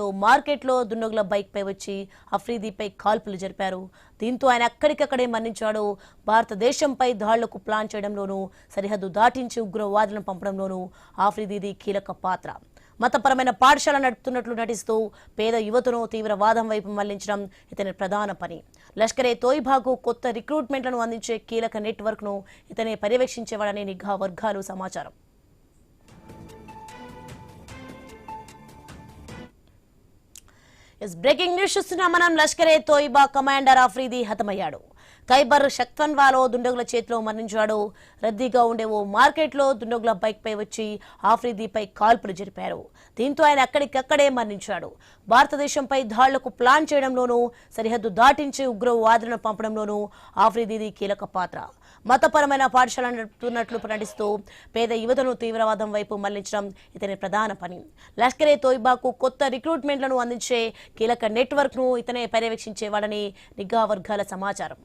మార్కెట్లో దుండగుల బైక్ పై వచ్చి అఫ్రీదీపై కాల్పులు జరిపారు. దీంతో ఆయన అక్కడికక్కడే మరణించాడు. భారతదేశంపై దాడులకు ప్లాన్ చేయడంలోనూ సరిహద్దు దాటించి ఉగ్రవాదులను పంపడంలోనూ అఫ్రీదీది కీలక పాత్ర. మతపరమైన పాఠశాల నడుపుతున్నట్లు నటిస్తూ పేద యువతను తీవ్రవాదం వైపు మళ్లించడం ఇతని ప్రధాన పని. లష్కరే తోయిబాకు కొత్త రిక్రూట్మెంట్లను అందించే కీలక నెట్వర్క్ను ఇతనే పర్యవేక్షించేవాడని నిఘా వర్గాలు సమాచారం. బ్రేకింగ్ న్యూస్ చూస్తున్నాం మనం. లష్కరే తోయిబా కమాండర్ అఫ్రీది హతమయ్యాడు. ఖైబర్ షక్తన్వాలో దుండగుల చేతిలో మరణించాడు. రద్దీగా ఉండే ఓ మార్కెట్లో దుండగుల బైక్ పై వచ్చి అఫ్రీదీపై కాల్పులు జరిపారు. దీంతో ఆయన అక్కడికక్కడే మరణించాడు. భారతదేశంపై దాడులకు ప్లాన్ చేయడంలోనూ సరిహద్దు దాటించి ఉగ్రవాదులను పంపడంలోనూ అఫ్రీదీది కీలక పాత్ర. మతపరమైన పాఠశాల నడుపుతున్నట్లు నటిస్తూ పేద యువతను తీవ్రవాదం వైపు మళ్లించడం ఇతని ప్రధాన పని. లష్కరే తోయిబాకు కొత్త రిక్రూట్మెంట్లను అందించే కీలక నెట్వర్క్ను ఇతనే పర్యవేక్షించేవాడని నిఘా వర్గాల సమాచారం.